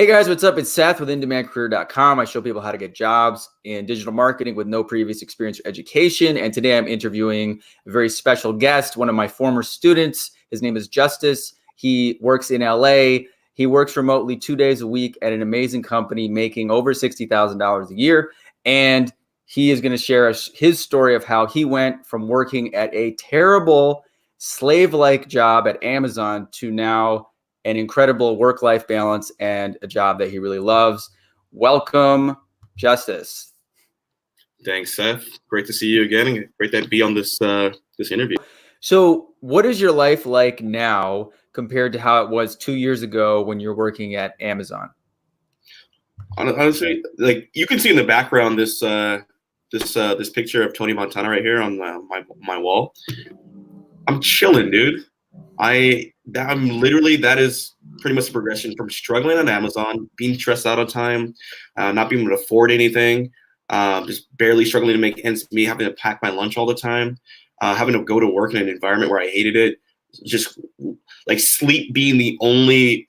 Hey guys, what's up? It's Seth with InDemandCareer.com. I show people how to get jobs in digital marketing with no previous experience or education. And today I'm interviewing a very special guest, one of my former students. His name is Justice. He works in LA. He works remotely 2 days a week at an amazing company making over $60,000 a year. And he is going to share his story of how he went from working at a terrible slave-like job at Amazon to now an incredible work-life balance and a job that he really loves. Welcome, Justice. Thanks, Seth. Great to see you again, and great to be on this interview. So, what is your life like now compared to how it was 2 years ago when you're working at Amazon? Honestly, like you can see in the background this picture of Tony Montana right here on my wall. I'm chilling, dude. That is pretty much the progression from struggling on Amazon, being stressed out on time, not being able to afford anything, just barely struggling to make ends meet, having to pack my lunch all the time, having to go to work in an environment where I hated it, just like sleep being the only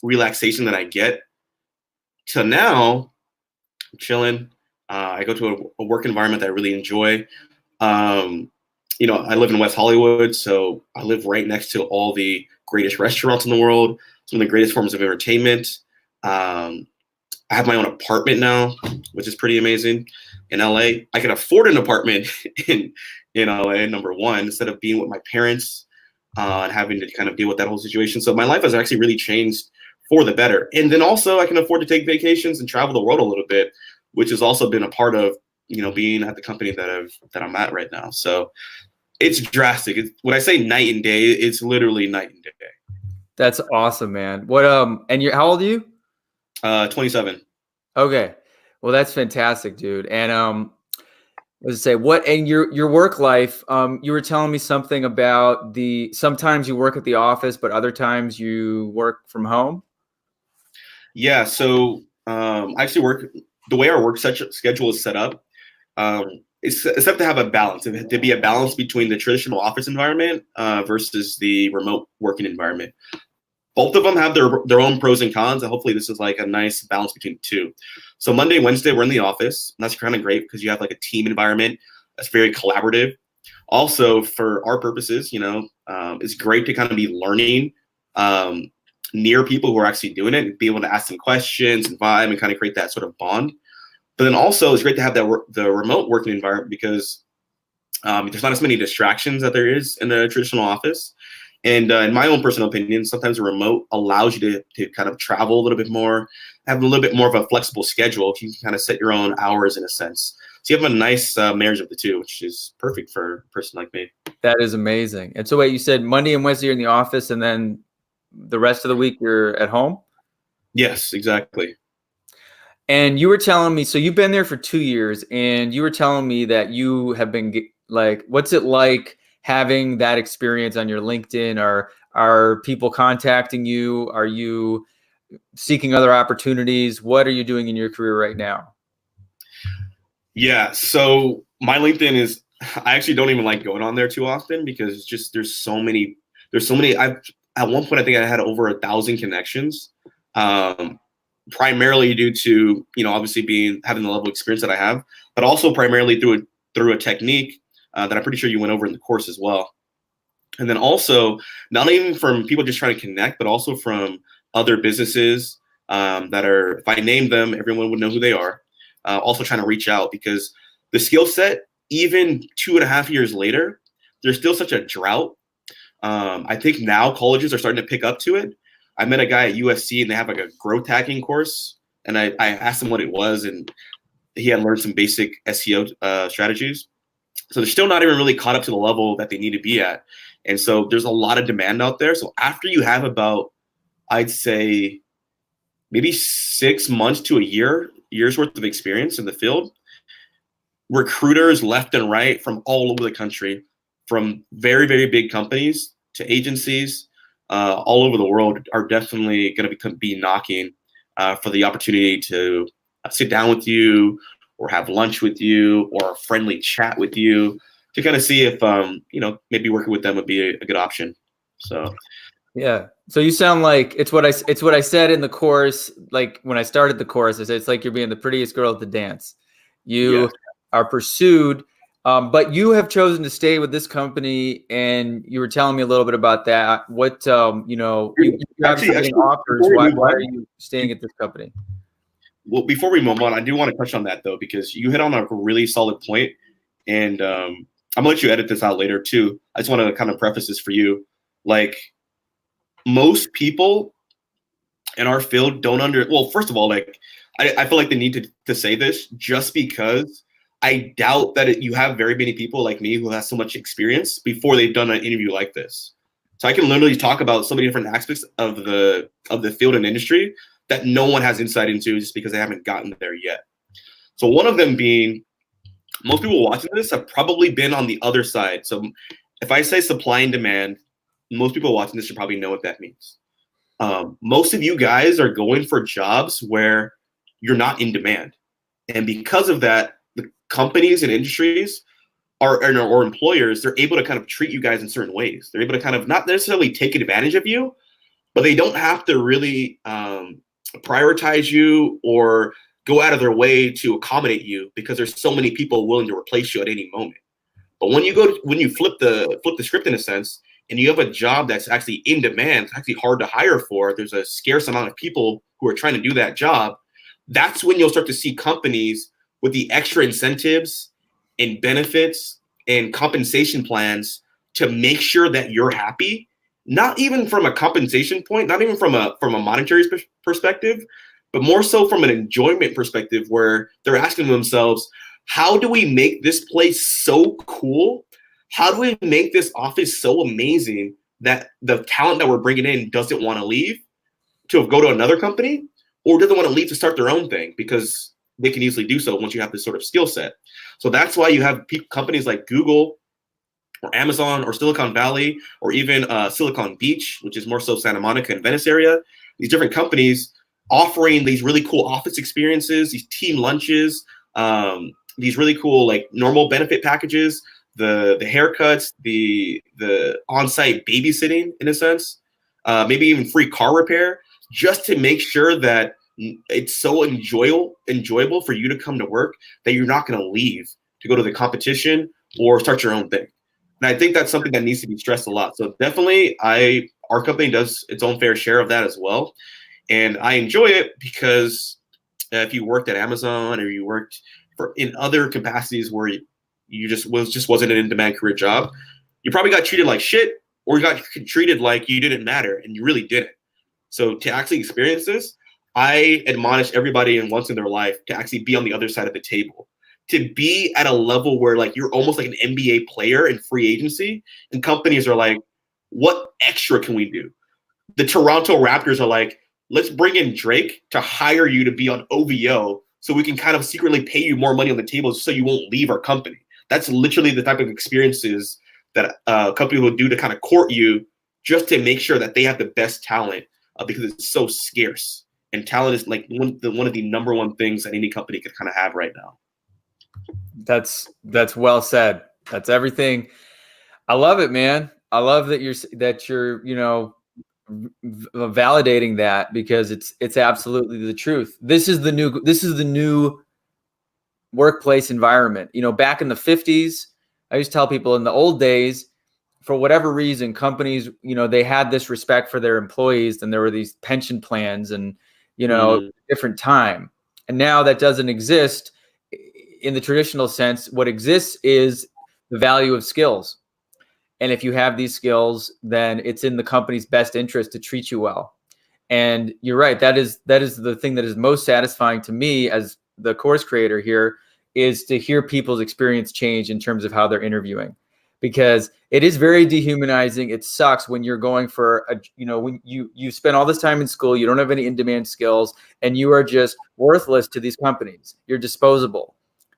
relaxation that I get. To now, I'm chilling. I go to a work environment that I really enjoy. I live in West Hollywood, so I live right next to all the greatest restaurants in the world, some of the greatest forms of entertainment. I have my own apartment now, which is pretty amazing. In LA, I can afford an apartment in LA, number one, instead of being with my parents and having to kind of deal with that whole situation. So my life has actually really changed for the better. And then also I can afford to take vacations and travel the world a little bit, which has also been a part of being at the company that I'm at right now. So it's drastic. When I say night and day, it's literally night and day. That's awesome, man. What and how old are you? 27. Okay. Well, that's fantastic, dude. And let's say what and your work life, you were telling me something about sometimes you work at the office, but other times you work from home. Yeah, so I actually work the way our work schedule is set up. It's have to have a balance. It to be a balance between the traditional office environment versus the remote working environment. Both of them have their own pros and cons, and hopefully this is like a nice balance between the two. So Monday, Wednesday, we're in the office, and that's kind of great because you have like a team environment that's very collaborative. Also, for our purposes, it's great to kind of be learning near people who are actually doing it and be able to ask them questions and vibe and kind of create that sort of bond. But then also it's great to have the remote working environment because there's not as many distractions that there is in the traditional office. And in my own personal opinion, sometimes a remote allows you to kind of travel a little bit more, have a little bit more of a flexible schedule if you can kind of set your own hours in a sense. So you have a nice marriage of the two, which is perfect for a person like me. That is amazing. And so wait, you said Monday and Wednesday you're in the office and then the rest of the week you're at home? Yes, exactly. And you were telling me, so you've been there for 2 years, and you were telling me that you have been like, what's it like having that experience on your LinkedIn? Are people contacting you? Are you seeking other opportunities? What are you doing in your career right now? Yeah, so my LinkedIn I actually don't even like going on there too often because it's just there's so many. At one point I think I had over 1,000 connections. Primarily due to obviously having the level of experience that I have, but also primarily through a technique that I'm pretty sure you went over in the course as well. And then also not even from people just trying to connect, but also from other businesses that are, if I name them, everyone would know who they are. Also trying to reach out because the skill set, even 2.5 years later, there's still such a drought. I think now colleges are starting to pick up to it. I met a guy at USC and they have like a growth hacking course. And I asked him what it was and he had learned some basic SEO strategies. So they're still not even really caught up to the level that they need to be at. And so there's a lot of demand out there. So after you have about, I'd say maybe 6 months to a year's worth of experience in the field, recruiters left and right from all over the country, from very, very big companies to agencies, all over the world are definitely going to be knocking for the opportunity to sit down with you or have lunch with you or a friendly chat with you to kind of see if maybe working with them would be a good option. So Yeah. So you sound like it's what I said in the chorus. Like when I started the chorus, I said it's like you're being the prettiest girl at the dance. Yes. You are pursued, but you have chosen to stay with this company, and you were telling me a little bit about that. What you're obviously getting offers. Before we move Why are on, you staying at this company? well, before we move on, I do want to touch on that though, because you hit on a really solid point, and I'm gonna let you edit this out later too. I just want to kind of preface this for you. Like most people in our field don't well, first of all, like I feel like the need to say this just because I doubt that you have very many people like me who has so much experience before they've done an interview like this. So I can literally talk about so many different aspects of the field and industry that no one has insight into just because they haven't gotten there yet. So one of them being, most people watching this have probably been on the other side. So if I say supply and demand, most people watching this should probably know what that means. Most of you guys are going for jobs where you're not in demand. And because of that, the companies and industries or employers, they're able to kind of treat you guys in certain ways. They're able to kind of not necessarily take advantage of you, but they don't have to really prioritize you or go out of their way to accommodate you because there's so many people willing to replace you at any moment. But when you flip the script in a sense, and you have a job that's actually in demand, it's actually hard to hire for, there's a scarce amount of people who are trying to do that job, that's when you'll start to see companies with the extra incentives and benefits and compensation plans to make sure that you're happy, not even from a compensation point, not even from a monetary perspective, but more so from an enjoyment perspective, where they're asking themselves, how do we make this place so cool? How do we make this office so amazing that the talent that we're bringing in doesn't want to leave to go to another company, or doesn't want to leave to start their own thing because they can easily do so once you have this sort of skill set? So that's why you have companies like Google or Amazon or Silicon Valley or even Silicon Beach, which is more so Santa Monica and Venice area, these different companies offering these really cool office experiences, these team lunches, these really cool like normal benefit packages, the haircuts, the on-site babysitting in a sense, maybe even free car repair, just to make sure that it's so enjoyable for you to come to work that you're not going to leave to go to the competition or start your own thing. And I think that's something that needs to be stressed a lot. So definitely our company does its own fair share of that as well. And I enjoy it because if you worked at Amazon or you worked in other capacities where you just wasn't an in-demand career job, you probably got treated like shit, or you got treated like you didn't matter, and you really didn't. So to actually experience this, I admonish everybody once in their life to actually be on the other side of the table, to be at a level where like you're almost like an NBA player in free agency, and companies are like, what extra can we do? The Toronto Raptors are like, let's bring in Drake to hire you to be on OVO so we can kind of secretly pay you more money on the table so you won't leave our company. That's literally the type of experiences that a company will do to kind of court you, just to make sure that they have the best talent, because it's so scarce. And talent is like one of the number one things that any company could kind of have right now. That's well said. That's everything. I love it, man. I love that you're validating that, because it's absolutely the truth. This is the new workplace environment. Back in the 50s, I used to tell people, in the old days, for whatever reason, companies, they had this respect for their employees, and there were these pension plans and, different time. And now that doesn't exist in the traditional sense. What exists is the value of skills. And if you have these skills, then it's in the company's best interest to treat you well. And you're right. That is the thing that is most satisfying to me as the course creator here, is to hear people's experience change in terms of how they're interviewing, because it is very dehumanizing. It sucks when you're going for when you spend all this time in school, you don't have any in-demand skills, and you are just worthless to these companies. You're disposable.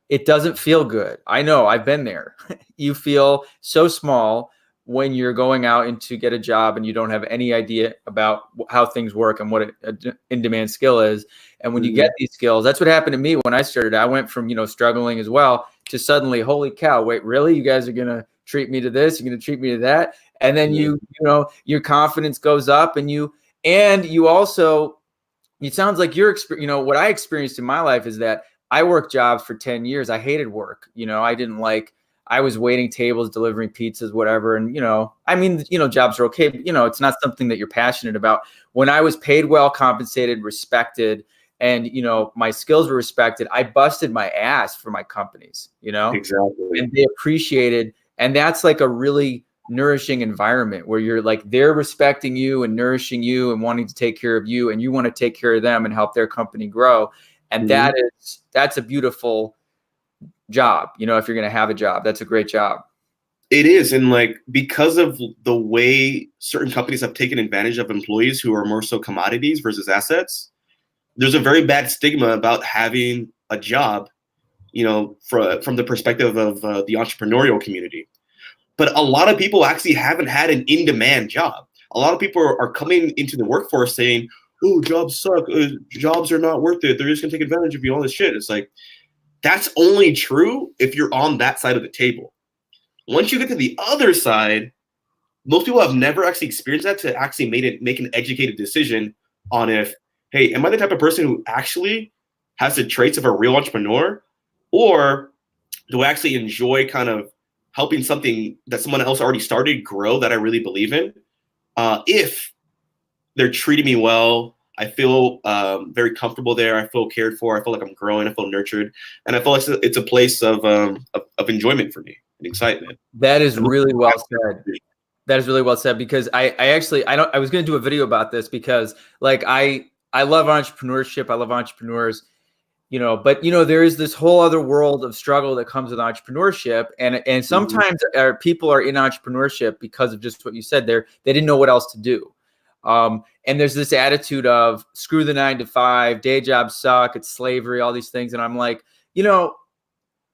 It doesn't feel good. I know, I've been there. You feel so small when you're going out and to get a job and you don't have any idea about how things work and what an in-demand skill is. And when you get these skills, that's what happened to me when I started. I went from, struggling as well to suddenly, holy cow, wait, really? You guys are going to treat me to this? You're going to treat me to that? and then your confidence goes up, and you also, it sounds like what I experienced in my life is that I worked jobs for 10 years. I hated work. I was waiting tables, delivering pizzas, whatever. And, jobs are okay, but, it's not something that you're passionate about. When I was paid well, compensated, respected, and, my skills were respected, I busted my ass for my companies, Exactly. and they appreciated. And that's like a really nourishing environment where you're like, they're respecting you and nourishing you and wanting to take care of you, and you want to take care of them and help their company grow. And that's a beautiful job. If you're going to have a job, that's a great job. It is. And like, because of the way certain companies have taken advantage of employees who are more so commodities versus assets, there's a very bad stigma about having a job, from the perspective of the entrepreneurial community. But a lot of people actually haven't had an in-demand job. A lot of people are coming into the workforce saying, oh, jobs suck. Jobs are not worth it. They're just going to take advantage of you, all this shit. It's like, that's only true if you're on that side of the table. Once you get to the other side, most people have never actually experienced that to actually make an educated decision on if, hey, am I the type of person who actually has the traits of a real entrepreneur, or do I actually enjoy kind of helping something that someone else already started grow that I really believe in? If they're treating me well, I feel very comfortable there. I feel cared for. I feel like I'm growing. I feel nurtured, and I feel like it's a place of enjoyment for me and excitement. That is really well said. That is really well said, because I was going to do a video about this, because like I love entrepreneurship. I love entrepreneurs, but there is this whole other world of struggle that comes with entrepreneurship. And sometimes people are in entrepreneurship because of just what you said there. They didn't know what else to do. And there's this attitude of screw the 9-to-5, day jobs suck, it's slavery, all these things. And I'm like,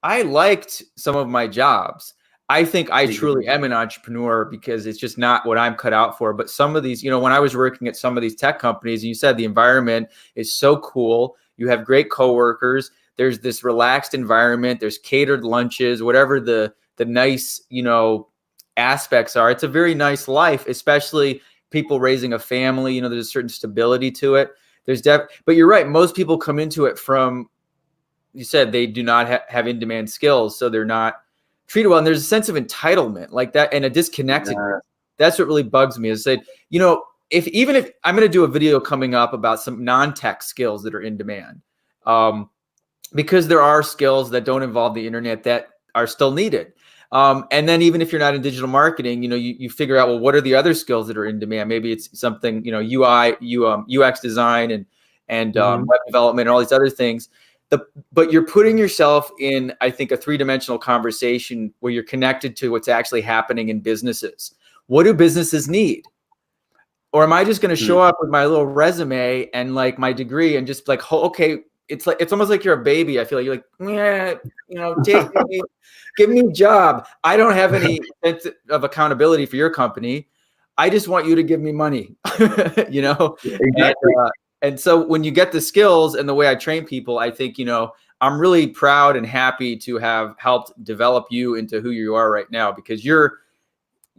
I liked some of my jobs. I think I truly am an entrepreneur because it's just not what I'm cut out for. But some of these, when I was working at some of these tech companies, and you said the environment is so cool. You have great coworkers. There's this relaxed environment. There's catered lunches, whatever the nice, aspects are. It's a very nice life, especially people raising a family. There's a certain stability to it. But you're right. Most people come into it from, you said, they do not have in-demand skills, so they're not treated well. And there's a sense of entitlement like that, and a disconnected. Yeah. That's what really bugs me, is that, even if I'm going to do a video coming up about some non-tech skills that are in demand, because there are skills that don't involve the internet that are still needed. And then even if you're not in digital marketing, you figure out, well, what are the other skills that are in demand? Maybe it's something, UX design and web development and all these other things. But you're putting yourself in, I think, a three-dimensional conversation where you're connected to what's actually happening in businesses. What do businesses need? Or am I just going to show up with my little resume and like my degree and just like, okay, it's almost like you're a baby. I feel like you're like, give me a job. I don't have any sense of accountability for your company. I just want you to give me money, Exactly. And so when you get the skills and the way I train people, I think, I'm really proud and happy to have helped develop you into who you are right now, because you're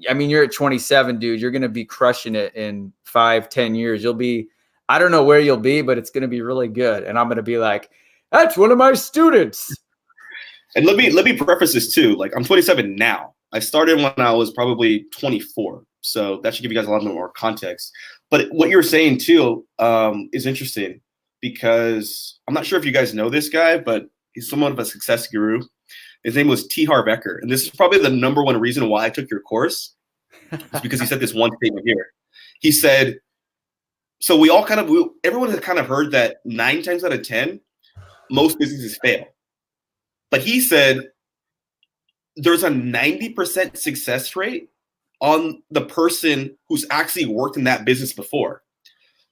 at 27, dude. You're going to be crushing it in 5-10 years. I don't know where you'll be, but it's going to be really good. And I'm going to be like, that's one of my students. And let me preface this too. Like, I'm 27 now. I started when I was probably 24. So that should give you guys a lot more context. But what you're saying too is interesting, because I'm not sure if you guys know this guy, but he's somewhat of a success guru. His name was T. Harv Eker. And this is probably the number one reason why I took your course. It's because he said this one statement here. He said, so everyone has kind of heard that 9 times out of 10, most businesses fail. But he said there's a 90% success rate on the person who's actually worked in that business before.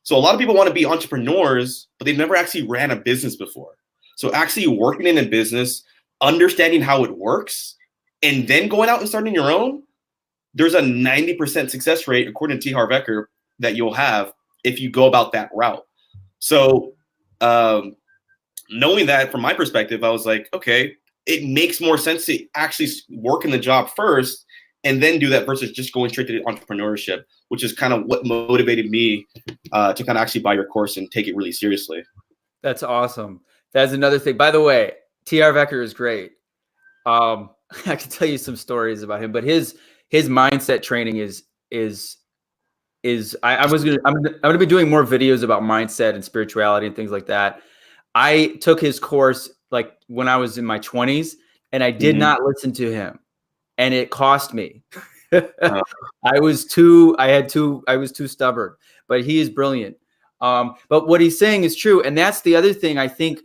So a lot of people want to be entrepreneurs, but they've never actually ran a business before. So actually working in a business, understanding how it works, and then going out and starting your own, there's a 90% success rate, according to T. Harv Eker, that you'll have if you go about that route. So knowing that from my perspective, I was like, okay, it makes more sense to actually work in the job first and then do that versus just going straight to entrepreneurship, which is kind of what motivated me to kind of actually buy your course and take it really seriously. That's awesome. That's another thing. By the way, TR Vecker is great. I can tell you some stories about him, but his mindset training I'm gonna be doing more videos about mindset and spirituality and things like that. I took his course like when I was in my 20s, and I did not listen to him, and it cost me. I was too stubborn, but he is brilliant. But what he's saying is true, and that's the other thing. I think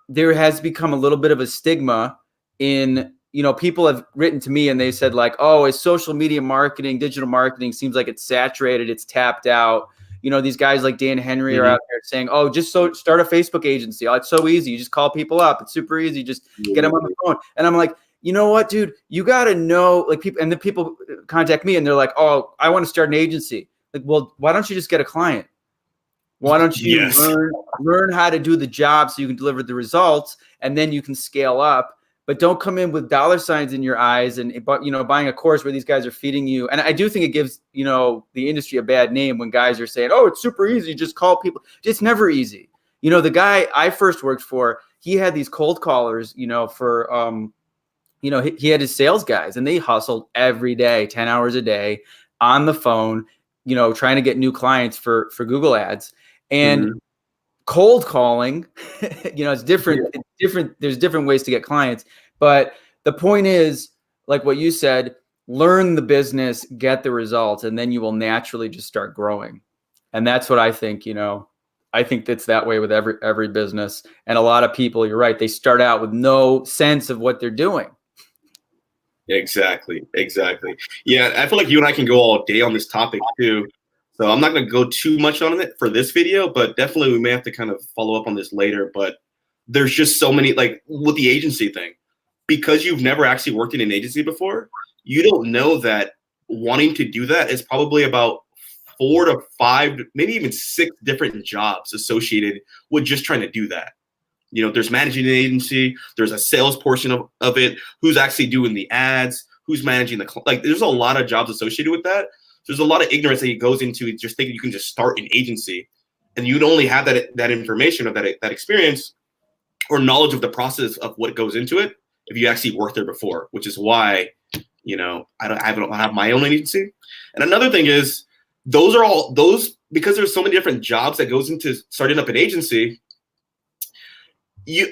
there has become a little bit of a stigma in, people have written to me and they said like, oh, is social media marketing, digital marketing seems like it's saturated, it's tapped out. These guys like Dan Henry are out there saying, oh, just start a Facebook agency. Oh, it's so easy. You just call people up. It's super easy. Just get them on the phone. And I'm like, you know what, dude, you got to know, like, people, and then people contact me and they're like, oh, I want to start an agency. Like, well, why don't you just get a client? Why don't you learn how to do the job so you can deliver the results, and then you can scale up? But don't come in with dollar signs in your eyes and buying a course where these guys are feeding you. And I do think it gives the industry a bad name when guys are saying, "Oh, it's super easy, just call people." It's never easy. The guy I first worked for, he had these cold callers. He had his sales guys, and they hustled every day, 10 hours a day on the phone, trying to get new clients for Google ads. And cold calling, it's different. It's different. There's different ways to get clients. But the point is, like what you said, learn the business, get the results, and then you will naturally just start growing. And that's what I think, I think that's that way with every business. And a lot of people, you're right, they start out with no sense of what they're doing. Exactly. Yeah, I feel like you and I can go all day on this topic too. So I'm not going to go too much on it for this video, but definitely we may have to kind of follow up on this later. But there's just so many, like with the agency thing, because you've never actually worked in an agency before, you don't know that wanting to do that is probably about 4 to 5, maybe even 6 different jobs associated with just trying to do that. There's managing an agency, there's a sales portion of it, who's actually doing the ads, who's managing there's a lot of jobs associated with that. There's a lot of ignorance that goes into just thinking you can just start an agency, and you'd only have that information or that experience or knowledge of the process of what goes into it if you actually worked there before, which is why, I don't have my own agency. And another thing is because there's so many different jobs that goes into starting up an agency, you're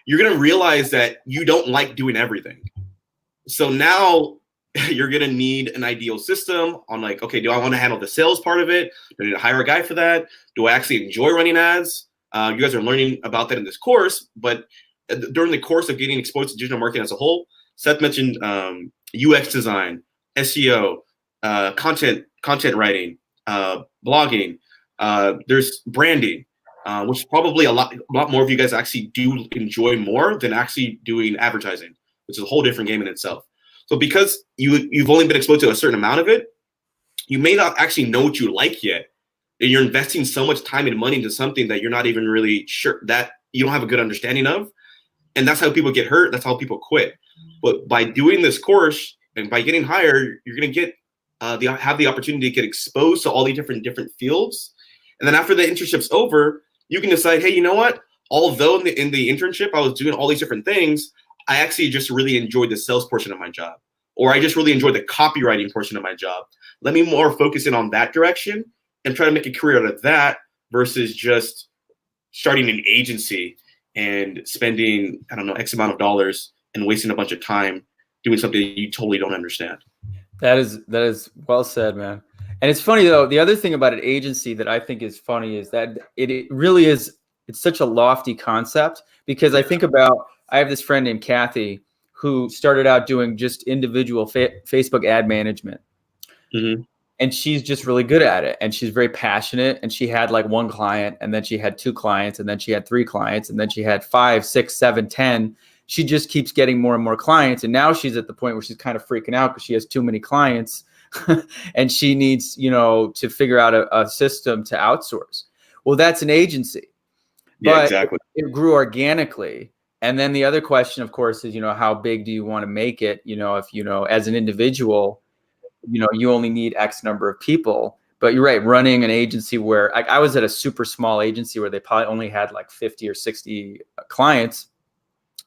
going to realize that you don't like doing everything. So now you're going to need an ideal system on like, okay, do I want to handle the sales part of it? Do I need to hire a guy for that? Do I actually enjoy running ads? You guys are learning about that in this course, but during the course of getting exposed to digital marketing as a whole, Seth mentioned UX design, SEO, content writing, blogging. There's branding, which probably a lot more of you guys actually do enjoy more than actually doing advertising, which is a whole different game in itself. So because you've only been exposed to a certain amount of it, you may not actually know what you like yet. And you're investing so much time and money into something that you're not even really sure, that you don't have a good understanding of. And that's how people get hurt. That's how people quit. But by doing this course and by getting hired, you're going to get have the opportunity to get exposed to all these different fields. And then after the internship's over, you can decide, hey, you know what? Although in the internship I was doing all these different things, I actually just really enjoyed the sales portion of my job, or I just really enjoyed the copywriting portion of my job. Let me more focus in on that direction and try to make a career out of that versus just starting an agency and spending, I don't know, X amount of dollars and wasting a bunch of time doing something you totally don't understand. That is well said, man. And it's funny though, the other thing about an agency that I think is funny is that it really is, it's such a lofty concept, because I think about, I have this friend named Kathy who started out doing just individual Facebook ad management. And she's just really good at it. And she's very passionate. And she had like 1 client, and then she had 2 clients, and then she had 3 clients, and then she had 5, 6, 7, 10. She just keeps getting more and more clients. And now she's at the point where she's kind of freaking out because she has too many clients and she needs, to figure out a system to outsource. Well, that's an agency. Yeah, but exactly. it grew organically. And then the other question, of course, is, how big do you want to make it? If, as an individual, you only need X number of people. But you're right, running an agency where I was at a super small agency where they probably only had like 50 or 60 clients,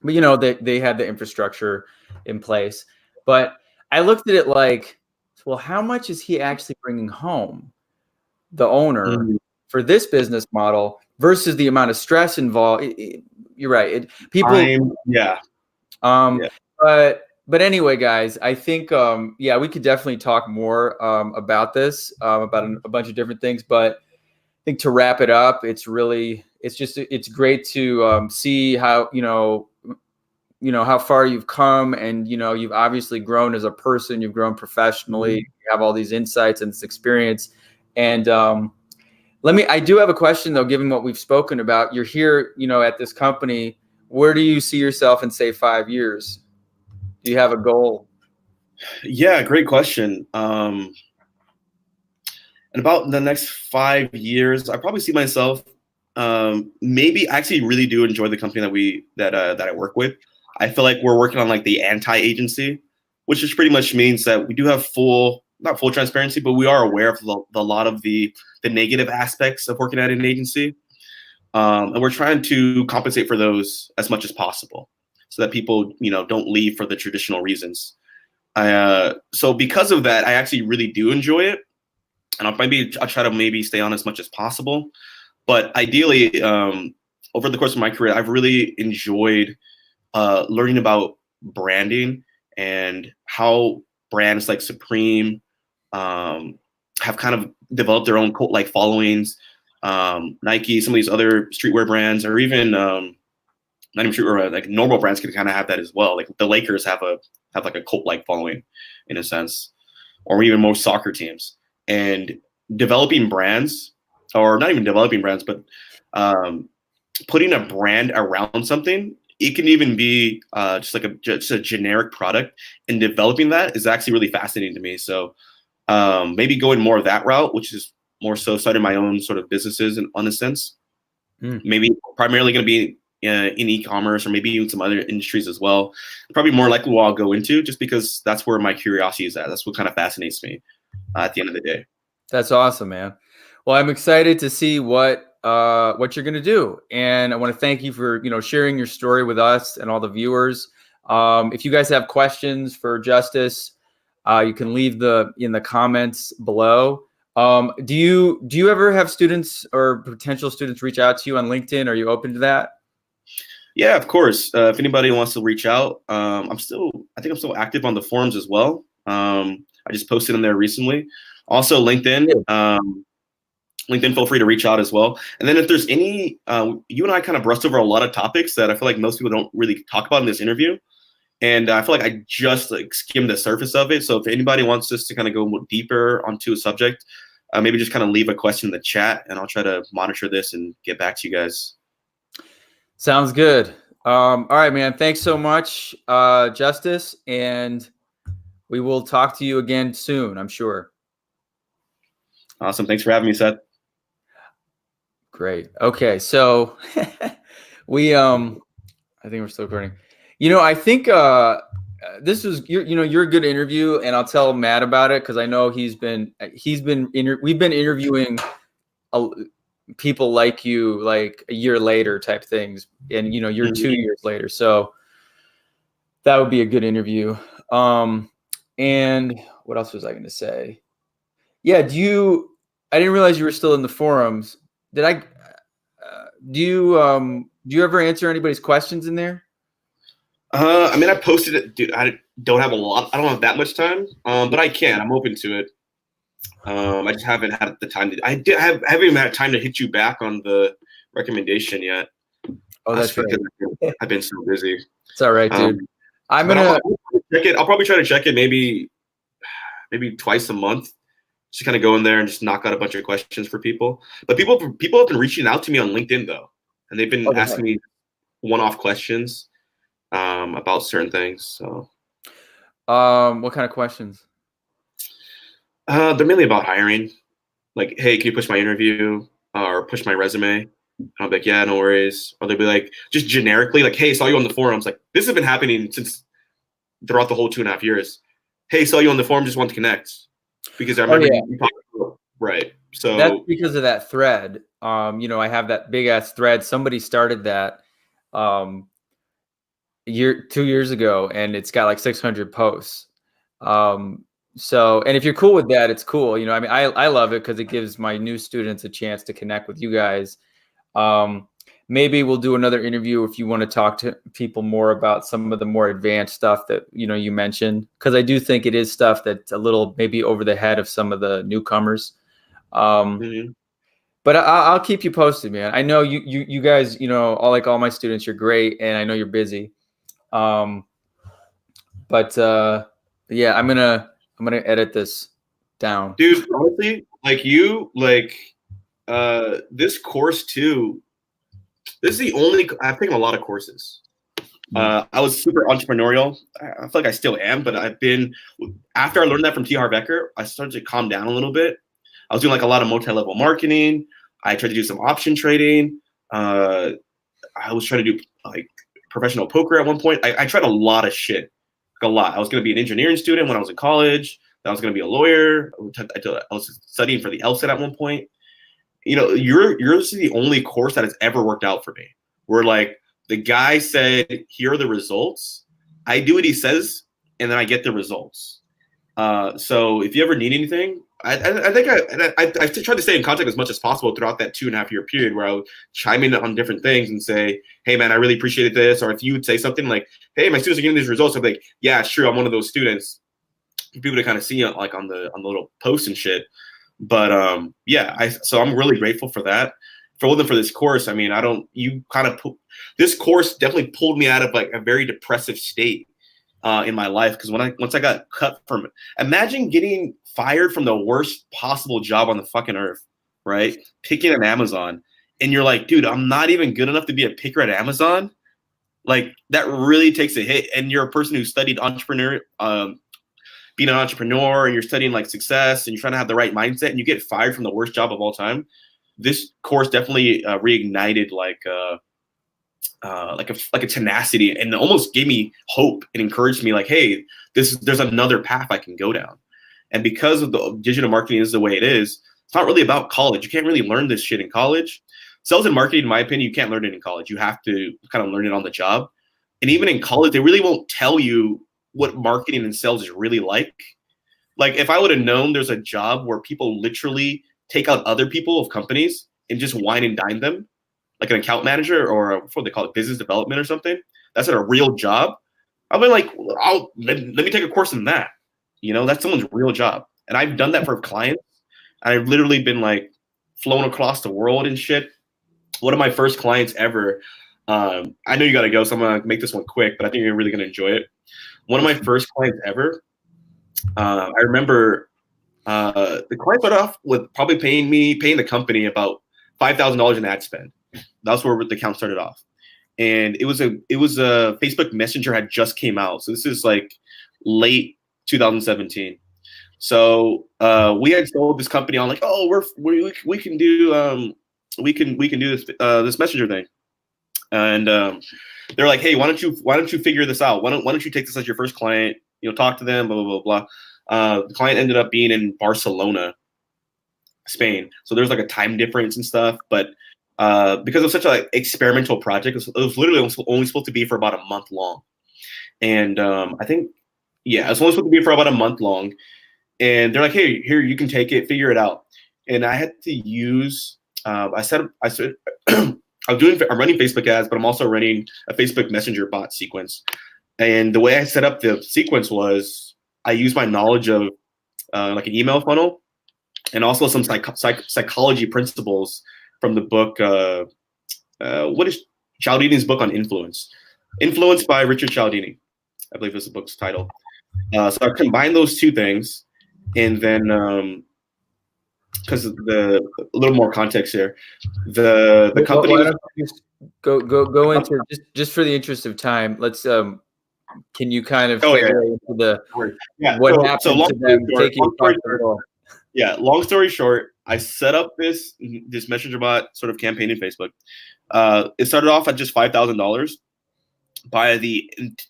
but they had the infrastructure in place. But I looked at it like, well, how much is he actually bringing home, the owner, for this business model versus the amount of stress involved? You're right. Yeah. But anyway, guys, I think we could definitely talk more about this, about a bunch of different things. But I think to wrap it up, it's great to see how how far you've come, and you've obviously grown as a person, you've grown professionally, you have all these insights and this experience. And I do have a question though, given what we've spoken about. You're here, at this company. Where do you see yourself in, say, 5 years? Do you have a goal? Yeah, great question. In about the next 5 years, I probably see myself. Maybe I actually really do enjoy the company that I work with. I feel like we're working on like the anti-agency, which just pretty much means that we do have not full transparency, but we are aware of a lot of the negative aspects of working at an agency. And we're trying to compensate for those as much as possible so that people, don't leave for the traditional reasons. So because of that, I actually really do enjoy it. And I'll try to maybe stay on as much as possible. But ideally, over the course of my career, I've really enjoyed learning about branding and how brands like Supreme have kind of developed their own cult-like followings. Nike, some of these other streetwear brands, or even not even streetwear, like normal brands can kind of have that as well. Like the Lakers have like a cult-like following in a sense, or even most soccer teams. And developing brands, or not even developing brands, but putting a brand around something. It can even be just a generic product, and developing that is actually really fascinating to me. So maybe going more of that route, which is more so starting my own sort of businesses in a sense. Maybe primarily going to be in e-commerce, or maybe even some other industries as well. Probably more likely what I'll go into, just because that's where my curiosity is at. That's what kind of fascinates me at the end of the day. That's awesome, man. Well, I'm excited to see what you're going to do. And I want to thank you for, sharing your story with us and all the viewers. If you guys have questions for Justice, you can leave in the comments below. Do you ever have students or potential students reach out to you on LinkedIn? Are you open to that? Yeah, of course. If anybody wants to reach out, I think I'm still active on the forums as well. I just posted in there recently. Also LinkedIn. LinkedIn, feel free to reach out as well. And then if there's any, you and I kind of brushed over a lot of topics that I feel like most people don't really talk about in this interview. And I feel like I just skimmed the surface of it. So if anybody wants us to kind of go more deeper onto a subject, maybe just kind of leave a question in the chat, and I'll try to monitor this and get back to you guys. Sounds good. All right, man. Thanks so much, Justice. And we will talk to you again soon, I'm sure. Awesome. Thanks for having me, Seth. Great. Okay. So I think we're still recording. I think this was you're a good interview, and I'll tell Matt about it, because I know we've been interviewing people like you, like a year later type things, and you're 2 years later, so that would be a good interview. And what else was I going to say? Yeah, I didn't realize you were still in the forums. Did I? Do you ever answer anybody's questions in there? I mean, I posted it, dude. I don't have have that much time, but I can. I'm open to it. I just haven't had the time I haven't even had time to hit you back on the recommendation yet. Oh, that's right. I've been so busy. It's all right, dude. I'll check it. I'll probably try to check it maybe twice a month. Just kind of go in there and just knock out a bunch of questions for people. But people have been reaching out to me on LinkedIn though, and they've been asking me one-off questions about certain things. So, what kind of questions? They're mainly about hiring. Like, hey, can you push my interview or push my resume? And I'll be like, yeah, no worries. Or they'll be like, just generically, like, hey, saw you on the forums. Like, this has been happening since throughout the whole 2.5 years. Hey, saw you on the forum, just want to connect. Because I remember you talked about, right. So that's because of that thread. I have that big ass thread. Somebody started that 2 years ago, and it's got like 600 posts. So, and if you're cool with that, it's cool. I mean, I love it because it gives my new students a chance to connect with you guys. Maybe we'll do another interview if you want to talk to people more about some of the more advanced stuff that, you mentioned, because I do think it is stuff that's a little maybe over the head of some of the newcomers. But I'll keep you posted, man. I know you guys, all my students, you're great, and I know you're busy. But yeah, I'm gonna edit this down, dude. Honestly, this course too. This is the only I've taken a lot of courses. I was super entrepreneurial. I feel like I still am, but after I learned that from T. Harv Eker, I started to calm down a little bit. I was doing like a lot of multi-level marketing. I tried to do some option trading. I was trying to do like professional poker at one point. I tried a lot of shit, a lot. I was going to be an engineering student when I was in college. Then I was going to be a lawyer. I was studying for the LSAT at one point. Yours is the only course that has ever worked out for me. Where like the guy said, here are the results. I do what he says, and then I get the results. So if you ever need anything, I think I tried to stay in contact as much as possible throughout that 2.5 year period where I would chime in on different things and say, hey man, I really appreciated this. Or if you would say something like, hey, my students are getting these results, I'd be like, yeah, sure, I'm one of those students. People to kind of see like on the little posts and shit. But so I'm really grateful for that. If it wasn't for this course, I mean, this course definitely pulled me out of like a very depressive state in my life. Because once I got cut from it, imagine getting fired from the worst possible job on the fucking earth, right? Picking at Amazon, and you're like, dude, I'm not even good enough to be a picker at Amazon. Like that really takes a hit. And you're a person who studied being an entrepreneur, and you're studying like success, and you're trying to have the right mindset, and you get fired from the worst job of all time. This course definitely reignited like a tenacity, and almost gave me hope and encouraged me like, hey, there's another path I can go down. And because of the digital marketing is the way it is, it's not really about college. You can't really learn this shit in college. Sales and marketing, in my opinion, you can't learn it in college. You have to kind of learn it on the job. And even in college, they really won't tell you what marketing and sales is really like. Like if I would have known there's a job where people literally take out other people of companies and just wine and dine them, like an account manager or what they call it, business development or something, that's a real job. I've been like, let me take a course in that. That's someone's real job. And I've done that for clients. I've literally been like flown across the world and shit. One of my first clients ever, I know you got to go, so I'm going to make this one quick, but I think you're really going to enjoy it. One of my first clients ever, I remember the client started off with probably paying the company about $5,000 in ad spend. That's where the account started off. And it was a Facebook Messenger had just came out. So this is like late 2017. So we had sold this company on like, oh, we can do this messenger thing. And they're like, hey, why don't you figure this out? Why don't you take this as your first client? Talk to them, blah, blah, blah, blah. The client ended up being in Barcelona, Spain. So there's like a time difference and stuff. But because it was such an experimental project, it was literally only supposed to be for about a month long. And I think, yeah, it's only supposed to be for about a month long. And they're like, hey, here, you can take it, figure it out. And I had to use, I'm running Facebook ads, but I'm also running a Facebook Messenger bot sequence. And the way I set up the sequence was I used my knowledge of like an email funnel and also some psychology principles from the book. What is Cialdini's book on influence? Influence by Richard Cialdini, I believe is the book's title. So I combined those two things, and then because a little more context here, the company. Why don't you just go into just for the interest of time. Let's can you kind of into what happened to them taking Yeah, long story short, I set up this messenger bot sort of campaign in Facebook. It started off at just $5,000. By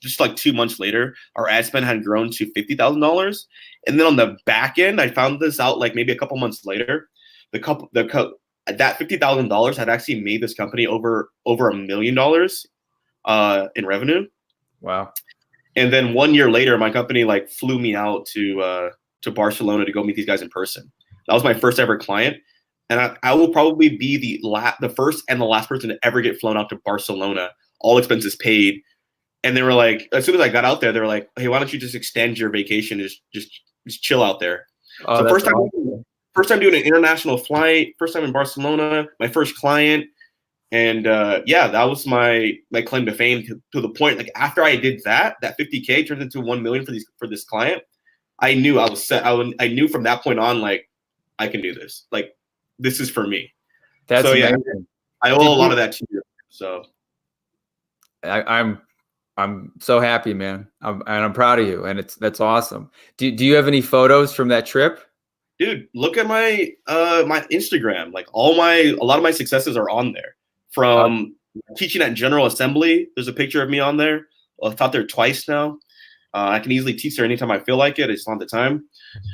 just like 2 months later, our ad spend had grown to $50,000. And then on the back end, I found this out like maybe a couple months later. That $50,000 had actually made this company over $1 million in revenue. Wow. And then 1 year later, my company like flew me out to Barcelona to go meet these guys in person. That was my first ever client, and I will probably be the first and the last person to ever get flown out to Barcelona, all expenses paid. And they were like, as soon as I got out there, they were like, "Hey, why don't you just extend your vacation? Just chill out there." Oh, So that's awesome. first time doing an international flight, first time in Barcelona, my first client. And yeah, that was my claim to fame to the point. Like after I did that 50K turned into 1 million for this client. I knew I was set. I knew from that point on, like I can do this. Like this is for me. That's so yeah, amazing. I owe a lot of that to you. So I'm so happy, man. I'm proud of you, and that's awesome. Do you have any photos from that trip? Dude, look at my my Instagram. Like a lot of my successes are on there. From teaching at General Assembly, there's a picture of me on there. I've taught there twice now. I can easily teach there anytime I feel like it. It's not the time.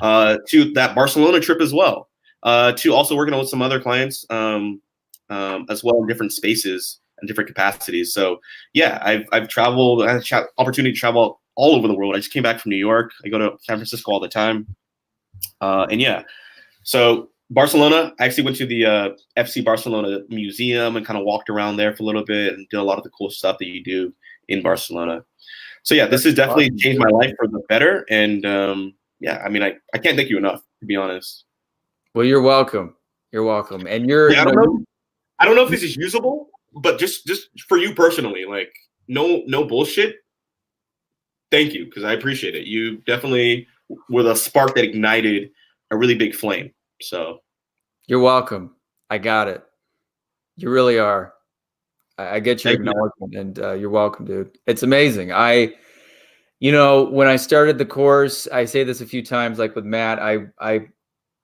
To that Barcelona trip as well. To also working with some other clients as well in different spaces and different capacities. So yeah, I've traveled. I had opportunity to travel all over the world. I just came back from New York. I go to San Francisco all the time. And yeah, so Barcelona, I actually went to the FC Barcelona museum and kind of walked around there for a little bit and did a lot of the cool stuff that you do in Barcelona. So yeah, this has definitely changed my life for the better. And yeah, I mean, I can't thank you enough, to be honest. Well, you're welcome. You're welcome. And I don't know if this is usable, but just for you personally, like no bullshit. Thank you, because I appreciate it. You definitely were the spark that ignited a really big flame. So you're welcome. I got it. You really are. I get your acknowledgement, and you're welcome, dude. It's amazing. When I started the course, I say this a few times, like with Matt, I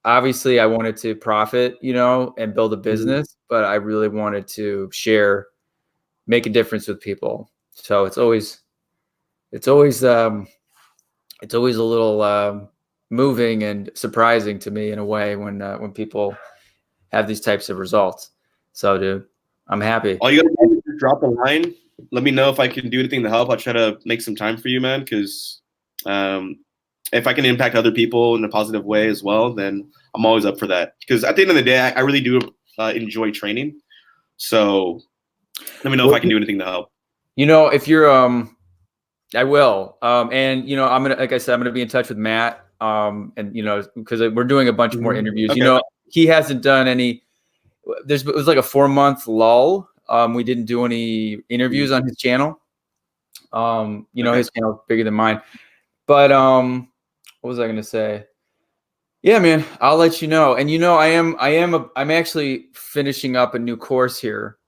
obviously I wanted to profit, and build a business, but I really wanted to share, make a difference with people. So it's always a little moving and surprising to me in a way when people have these types of results. So, dude, I'm happy. All you gotta do is drop a line. Let me know if I can do anything to help. I'll try to make some time for you, man. Because if I can impact other people in a positive way as well, then I'm always up for that. Because at the end of the day, I really do enjoy training. So let me know if I can do anything to help. If you're I will. And I'm gonna, like I said, I'm gonna be in touch with Matt. And because we're doing a bunch more interviews. Okay. He hasn't done any. It was like a 4-month lull. We didn't do any interviews on his channel. His channel's bigger than mine. But what was I gonna say? Yeah, man, I'll let you know. And I'm actually finishing up a new course here.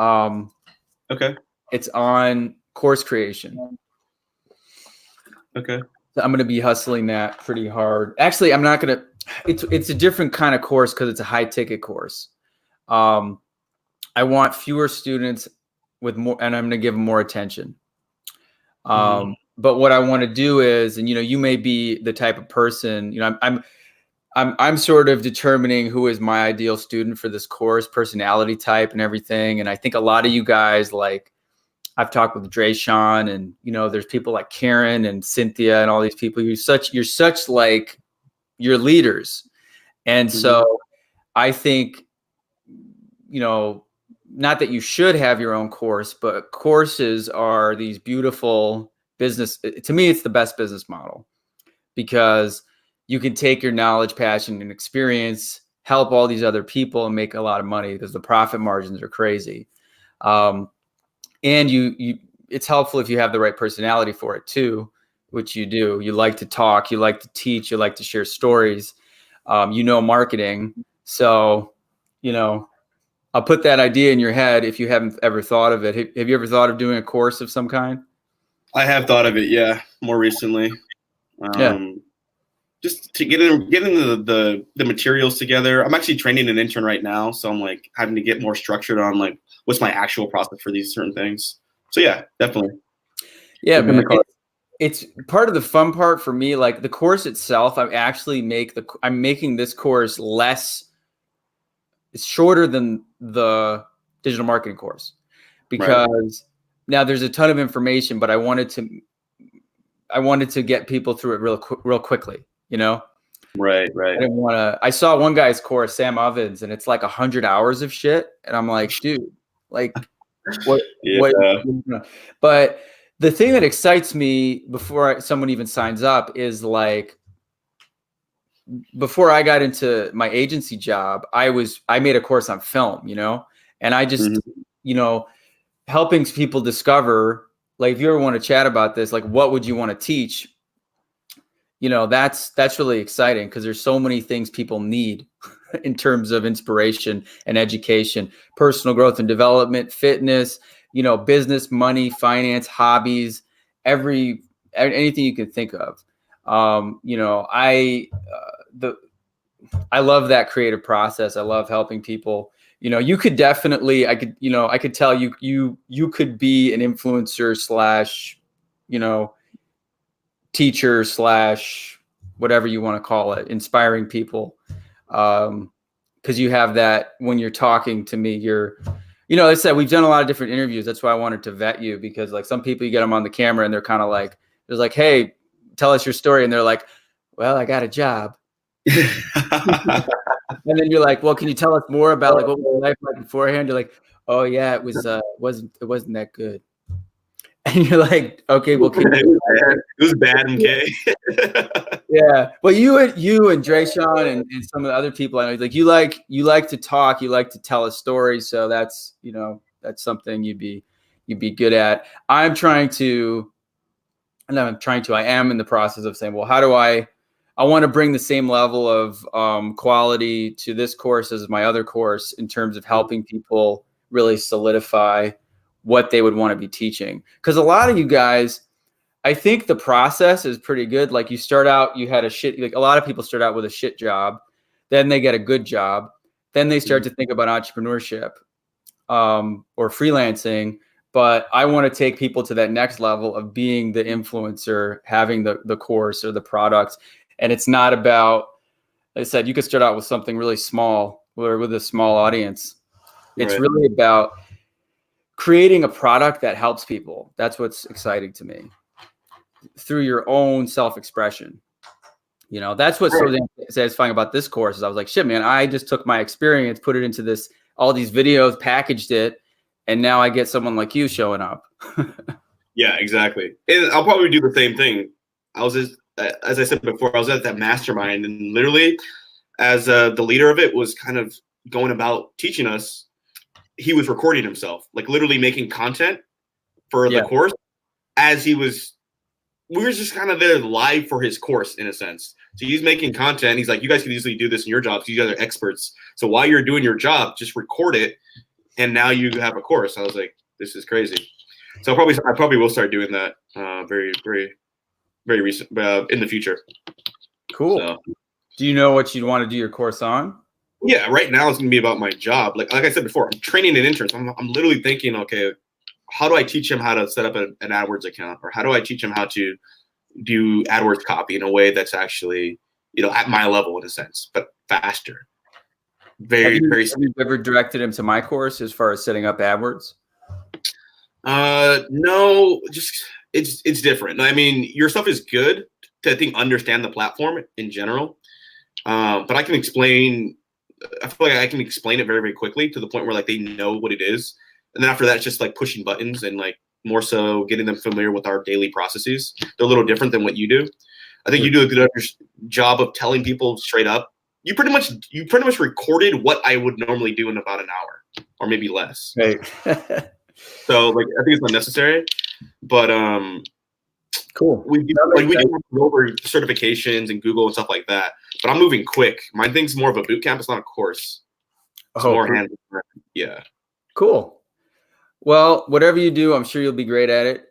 Okay. It's on course creation. Okay. So I'm gonna be hustling that pretty hard. Actually, I'm not gonna. It's a different kind of course because it's a high ticket course. I want fewer students with more, and I'm going to give them more attention. But what I want to do is, and you may be the type of person, I'm sort of determining who is my ideal student for this course, personality type, and everything. And I think a lot of you guys, like I've talked with Drayshawn, and there's people like Karen and Cynthia and all these people. You're such like you're leaders, and so I think not that you should have your own course, but courses are these beautiful business. To me, it's the best business model because you can take your knowledge, passion, and experience, help all these other people, and make a lot of money because the profit margins are crazy. And it's helpful if you have the right personality for it too, which you do. You like to talk, you like to teach, you like to share stories, marketing. So, I'll put that idea in your head if you haven't ever thought of it. Have you ever thought of doing a course of some kind? I have thought of it, yeah, more recently. Yeah. just to getting the materials together. I'm actually training an intern right now, so I'm like having to get more structured on like what's my actual process for these certain things. So yeah, definitely. Yeah, man. It's part of the fun part for me. Like the course itself, I'm making this course it's shorter than the digital marketing course because now there's a ton of information, but I wanted to get people through it real quickly, you know? Right. I didn't want to. I saw one guy's course, Sam Ovens, and it's like 100 hours of shit, and I'm like, dude, like, what? Yeah. What? But the thing that excites me before someone even signs up is like, before I got into my agency job, I made a course on film, you know, and I just, you know, helping people discover, like, if you ever want to chat about this, like, what would you want to teach? You know, that's really exciting because there's so many things people need in terms of inspiration and education, personal growth and development, fitness, you know, business, money, finance, hobbies, anything you can think of. You know, I love that creative process. I love helping people. You know, you could definitely, I could tell you could be an influencer slash, you know, teacher slash whatever you want to call it, inspiring people. Because you have that when you're talking to me, you know, like I said, we've done a lot of different interviews. That's why I wanted to vet you, because like some people, you get them on the camera and they're kind of like, there's like, hey, tell us your story. And they're like, well, I got a job. And then you're like, well, can you tell us more about like what was your life like beforehand? You're like, oh yeah, it wasn't that good. And you're like, okay, well, it was bad, okay. Yeah. Well, you and Drayshawn and some of the other people I know, like you like to talk, you like to tell a story. So that's, you know, that's something you'd be good at. I am in the process of saying, well, how do I want to bring the same level of quality to this course as my other course in terms of helping people really solidify what they would want to be teaching. Because a lot of you guys, I think the process is pretty good. Like you start out, like a lot of people start out with a shit job, then they get a good job, then they start to think about entrepreneurship or freelancing. But I want to take people to that next level of being the influencer, having the course or the product. And it's not about, like I said, you could start out with something really small or with a small audience. It's really about creating a product that helps people. That's what's exciting to me, through your own self-expression. You know, that's what's so satisfying about this course is I was like, shit, man, I just took my experience, put it into all these videos, packaged it, and now I get someone like you showing up. Yeah, exactly. And I'll probably do the same thing. As I said before, I was at that mastermind, and literally, as the leader of it was kind of going about teaching us, he was recording himself, like literally making content for the course as we were just kind of there live for his course in a sense. So he's making content. He's like, you guys can easily do this in your jobs. You guys are experts. So while you're doing your job, just record it. And now you have a course. I was like, this is crazy. So I probably will start doing that very, very, very recent in the future. Cool. So, do you know what you'd want to do your course on? Yeah, right now it's going to be about my job. Like I said before, I'm training an intern. So I'm literally thinking, okay, how do I teach him how to set up an AdWords account? Or how do I teach him how to do AdWords copy in a way that's actually, you know, at my level in a sense, but faster. Have you ever directed him to my course as far as setting up AdWords? No, just it's different. I mean, your stuff is good to, I think, understand the platform in general. But I feel like I can explain it very, very quickly to the point where like they know what it is. And then after that, it's just like pushing buttons and like more so getting them familiar with our daily processes. They're a little different than what you do. I think you do a good job of telling people straight up. You pretty much recorded what I would normally do in about an hour or maybe less. Right. So like I think it's unnecessary, but cool. We do over certifications and Google and stuff like that. But I'm moving quick. My thing's more of a boot camp. It's not a course. It's more hands-on. Yeah. Cool. Well, whatever you do, I'm sure you'll be great at it.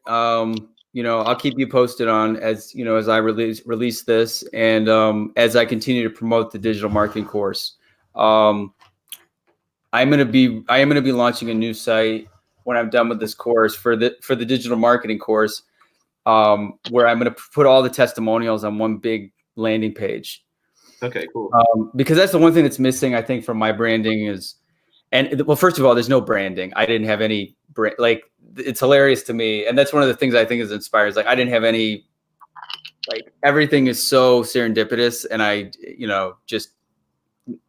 I'll keep you posted on as I release this, and as I continue to promote the digital marketing course. I am going to be launching a new site when I'm done with this course for the digital marketing course, where I'm going to put all the testimonials on one big landing page. Okay, cool. Because that's the one thing that's missing, I think, from my branding is, well, first of all, there's no branding. I didn't have any brand. Like, it's hilarious to me, and that's one of the things I think is inspired. Like, I didn't have any. Like, everything is so serendipitous, and I just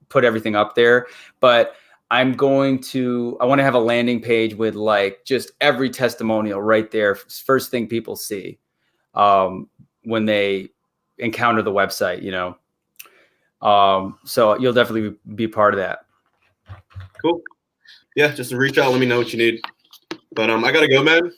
put everything up there. But I want to have a landing page with like just every testimonial right there. First thing people see when they encounter the website, so you'll definitely be part of that. Cool. Yeah, just reach out. Let me know what you need. But I got to go, man.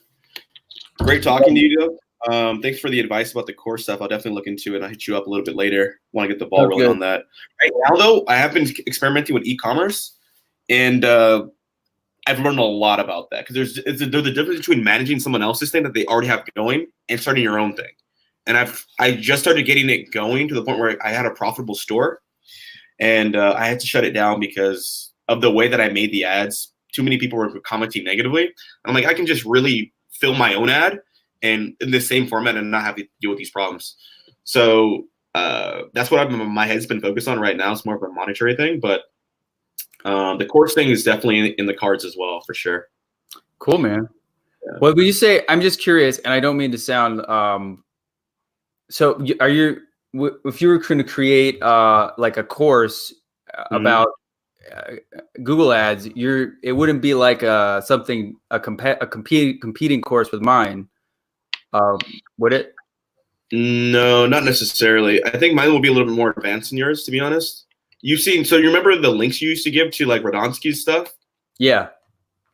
Great talking to you, though. Thanks for the advice about the course stuff. I'll definitely look into it. I'll hit you up a little bit later. Want to get the ball rolling on that. Right now, though, I have been experimenting with e-commerce. And I've learned a lot about that, because there's the difference between managing someone else's thing that they already have going and starting your own thing. And I just started getting it going to the point where I had a profitable store, and I had to shut it down because of the way that I made the ads. Too many people were commenting negatively. I'm like, I can just really film my own ad and in the same format and not have to deal with these problems. So that's what my head's been focused on right now. It's more of a monetary thing, but the course thing is definitely in the cards as well, for sure. Cool, man. Yeah. Well, would you say, I'm just curious, and I don't mean to sound, so if you were going to create like a course about Google ads, it wouldn't be like a competing course with mine, would it? No, not necessarily. I think mine will be a little bit more advanced than yours, to be honest. So you remember the links you used to give to like Radonsky's stuff? Yeah.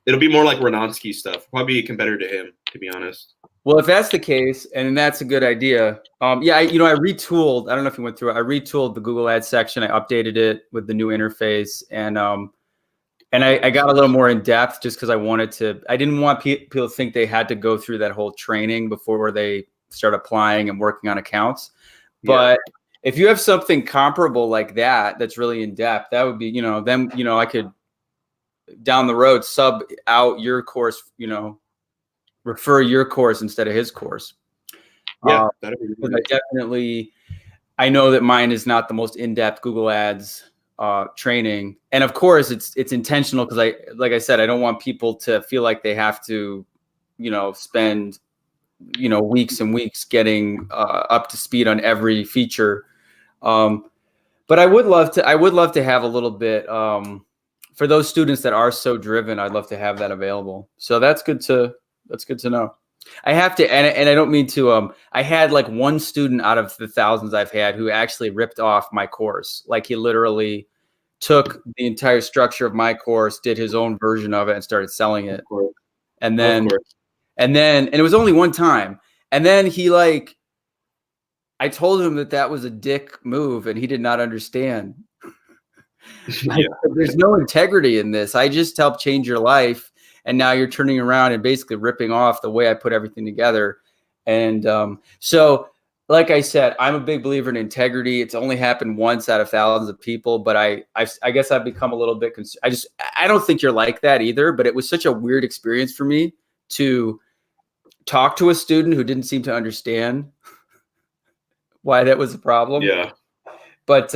It'll be more like Radonsky's stuff. Probably a competitor to him, to be honest. Well, if that's the case, and that's a good idea. I retooled. I don't know if you went through it. I retooled the Google Ads section. I updated it with the new interface, and I got a little more in depth just because I didn't want people to think they had to go through that whole training before they start applying and working on accounts. But if you have something comparable like that, that's really in depth, that would be, I could down the road sub out your course, refer your course instead of his course. Yeah, that'd be good. I know that mine is not the most in-depth Google Ads training, and of course it's intentional because like I said, I don't want people to feel like they have to, spend weeks and weeks getting up to speed on every feature. But I would love to have a little bit for those students that are so driven. I'd love to have that available. So that's good to know. I have to, and I don't mean to. I had like one student out of the thousands I've had who actually ripped off my course. Like, he literally took the entire structure of my course, did his own version of it, and started selling it. And then it was only one time. And then I told him that was a dick move, and he did not understand. There's no integrity in this. I just helped change your life, and now you're turning around and basically ripping off the way I put everything together. And so, like I said, I'm a big believer in integrity. It's only happened once out of thousands of people, but I guess I've become a little bit I don't think you're like that either, but it was such a weird experience for me to talk to a student who didn't seem to understand why that was a problem. Yeah. But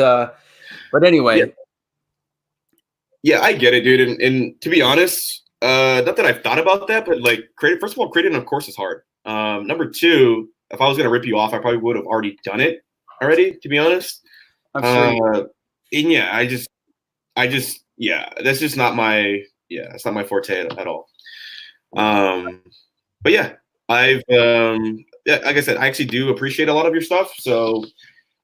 anyway. Yeah, I get it, dude. And to be honest, not that I've thought about that, but like first of all, creating a course is hard. Number two, if I was gonna rip you off, I probably would have already done it already, to be honest. I'm sure. And yeah, that's just not my it's not my forte at all. But yeah, like I said, I actually do appreciate a lot of your stuff. So,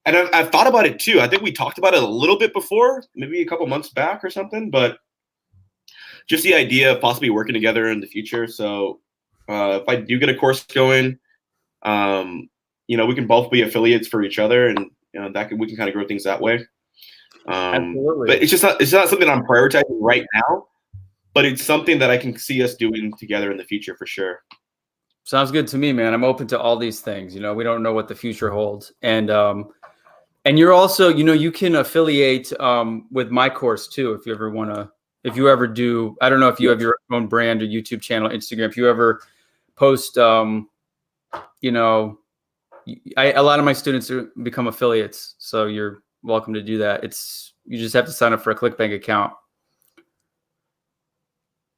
and I've thought about it too. I think we talked about it a little bit before, maybe a couple months back or something, but just the idea of possibly working together in the future. So if I do get a course going, we can both be affiliates for each other, and we can kind of grow things that way. Absolutely. But it's not something I'm prioritizing right now, but it's something that I can see us doing together in the future for sure. Sounds good to me, man. I'm open to all these things. We don't know what the future holds. And you're also, you can affiliate with my course too, if you ever want to, if you ever do. I don't know if you have your own brand or YouTube channel, Instagram. If you ever post, a lot of my students become affiliates, so you're welcome to do that. You just have to sign up for a ClickBank account.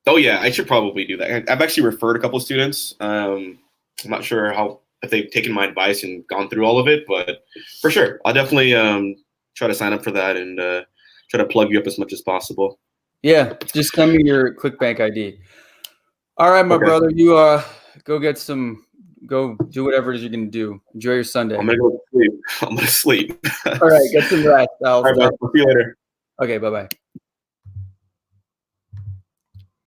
Oh yeah, I should probably do that. I've actually referred a couple of students. I'm not sure if they've taken my advice and gone through all of it, but for sure, I'll definitely try to sign up for that and try to plug you up as much as possible. Yeah, just send me your ClickBank ID. All right, my brother, you go do whatever it is you're gonna do. Enjoy your Sunday. I'm gonna go sleep. I'm gonna sleep. All right, get some rest. All right, man. I'll see you later. Okay, bye-bye.